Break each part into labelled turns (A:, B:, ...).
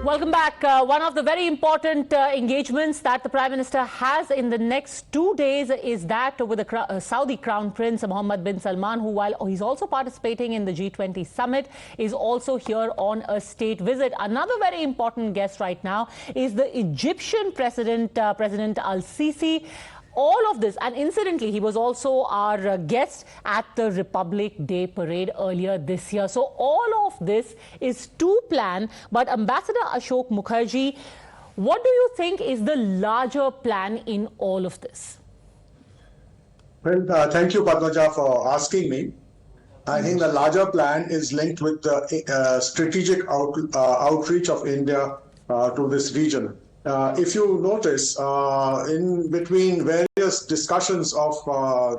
A: Welcome back. One of the very important engagements that the Prime Minister has in the next 2 days is that with the Saudi Crown Prince Omar bin Salman, who, while he's also participating in the G20 summit, is also here on a state visit. Another very important guest right now is the Egyptian President El-Sisi. All of this, and incidentally, he was also our guest at the Republic Day parade earlier this year. So all of this is to plan. But Ambassador Ashok Mukherjee, what do you think is the larger plan in all of this?
B: Well, thank you, Padmaja, for asking me. I think the larger plan is linked with the strategic outreach of India to this region. If you notice, in between various discussions of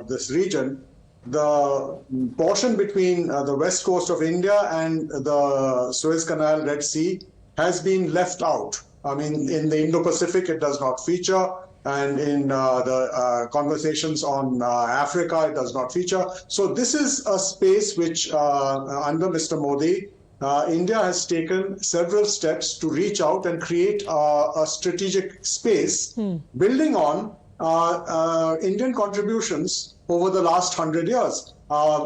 B: this region, the portion between the west coast of India and the Suez Canal, Red Sea, has been left out. I mean, in the Indo-Pacific, it does not feature, and in the conversations on Africa, it does not feature. So this is a space which, under Mr. Modi, India has taken several steps to reach out and create a strategic space, building on Indian contributions over the last 100 years.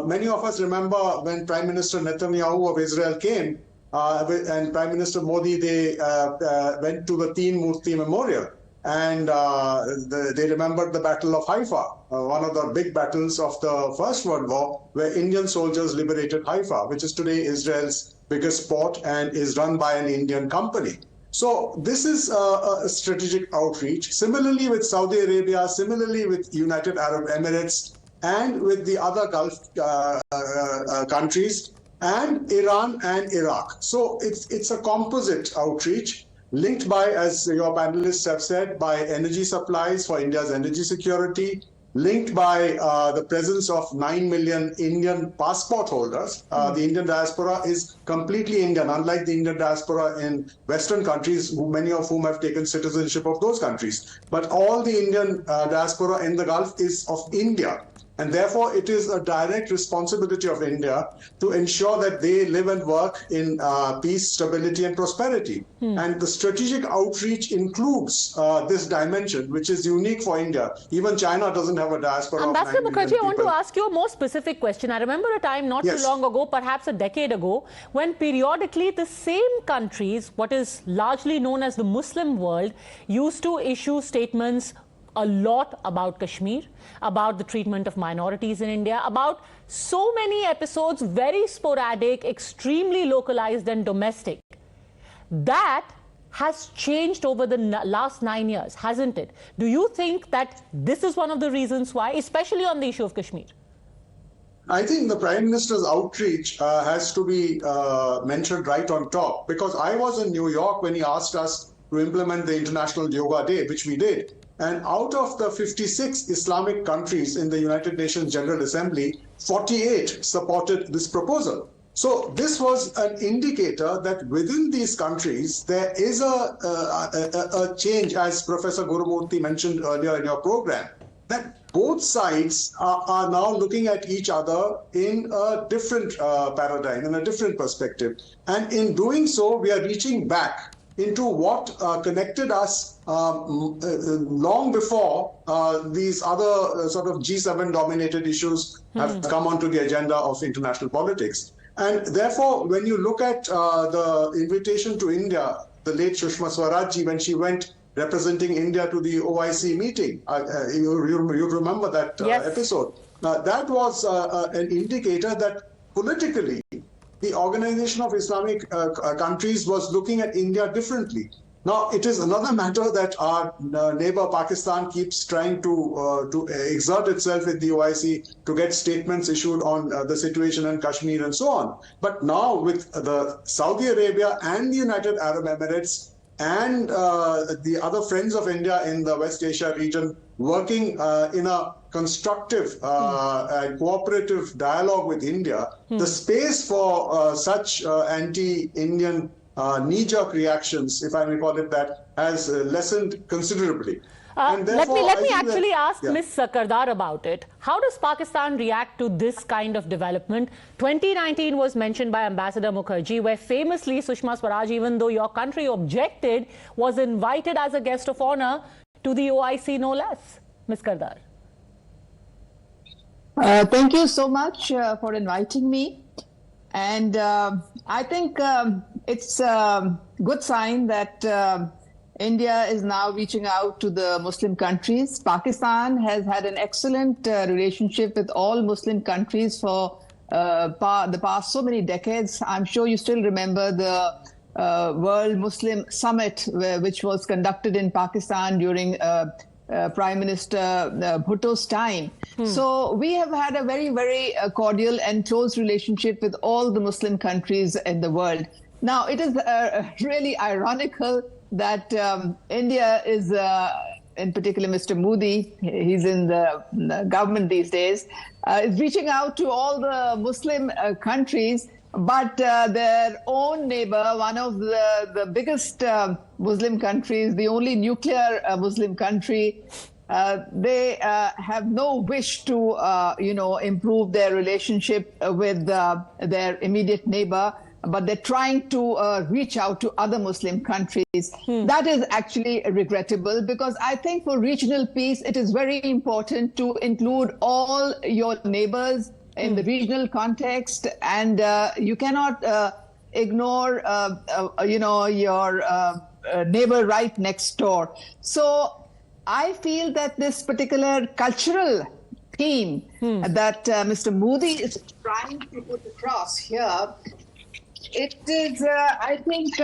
B: Many of us remember when Prime Minister Netanyahu of Israel came and Prime Minister Modi, they went to the Teen Murti Memorial. And they remembered the Battle of Haifa, one of the big battles of the First World War, where Indian soldiers liberated Haifa, which is today Israel's biggest port and is run by an Indian company. So this is a strategic outreach. Similarly with Saudi Arabia, similarly with United Arab Emirates, and with the other Gulf countries, and Iran and Iraq. So it's a composite outreach, linked by, as your panelists have said, by energy supplies for India's energy security, linked by the presence of 9 million Indian passport holders. The Indian diaspora is completely Indian, unlike the Indian diaspora in Western countries, many of whom have taken citizenship of those countries. But all the Indian diaspora in the Gulf is of India. And therefore, it is a direct responsibility of India to ensure that they live and work in peace, stability, and prosperity. And the strategic outreach includes this dimension, which is unique for India. Even China doesn't have a diaspora.
A: Ambassador Mukherjee, I want to ask you a more specific question. I remember a time not too long ago, perhaps a decade ago, when periodically the same countries, what is largely known as the Muslim world, used to issue statements a lot about Kashmir, about the treatment of minorities in India, about so many episodes, very sporadic, extremely localized and domestic. That has changed over the last 9 years, hasn't it? Do you think that this is one of the reasons why, especially on the issue of Kashmir?
B: I think the Prime Minister's outreach has to be mentioned right on top, because I was in New York when he asked us to implement the International Yoga Day, which we did. And out of the 56 Islamic countries in the United Nations General Assembly, 48 supported this proposal. So this was an indicator that within these countries, there is a change, as Professor Gurumurthy mentioned earlier in your program, that both sides are now looking at each other in a different paradigm, in a different perspective. And in doing so, we are reaching back into what connected us long before these other sort of G7 dominated issues have come onto the agenda of international politics. And therefore, when you look at the invitation to India, the late Sushma Swaraj, when she went representing India to the OIC meeting, you remember that episode. That was an indicator that politically, the Organization of Islamic Countries was looking at India differently. Now, it is another matter that our neighbor Pakistan keeps trying to exert itself with the OIC to get statements issued on the situation in Kashmir and so on. But now with the Saudi Arabia and the United Arab Emirates and the other friends of India in the West Asia region working in a constructive and cooperative dialogue with India, the space for such anti-Indian knee-jerk reactions, if I may call it that, has lessened considerably. And
A: Let
B: therefore,
A: me
B: I think
A: actually ask
B: yeah.
A: Ms. Kardar about it. How does Pakistan react to this kind of development? 2019 was mentioned by Ambassador Mukherjee, where famously Sushma Swaraj, even though your country objected, was invited as a guest of honor to the OIC, no less. Ms. Kardar.
C: Thank you so much for inviting me. And I think it's a good sign that India is now reaching out to the Muslim countries. Pakistan has had an excellent relationship with all Muslim countries for the past so many decades. I'm sure you still remember the World Muslim Summit, which was conducted in Pakistan during Prime Minister Bhutto's time. So we have had a very, very cordial and close relationship with all the Muslim countries in the world. Now, it is really ironical that India is, in particular Mr. Modi, he's in the government these days, is reaching out to all the Muslim countries, but their own neighbor, one of the biggest Muslim countries, the only nuclear Muslim country, they have no wish to, improve their relationship with their immediate neighbor, but they're trying to reach out to other Muslim countries. That is actually regrettable, because I think for regional peace, it is very important to include all your neighbors in the regional context, and you cannot ignore, your neighbor right next door. So I feel that this particular cultural theme that Mr. Modi is trying to put across here, it is, I think,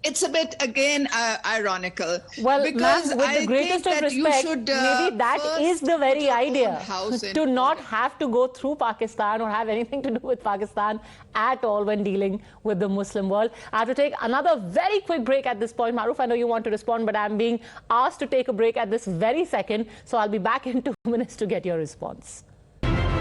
C: it's a bit, again, ironical.
A: Well,
C: because
A: ma'am, with the greatest of respect, maybe that is the very idea, to not have to go through Pakistan or have anything to do with Pakistan at all when dealing with the Muslim world. I have to take another very quick break at this point. Maruf, I know you want to respond, but I'm being asked to take a break at this very second, so I'll be back in 2 minutes to get your response.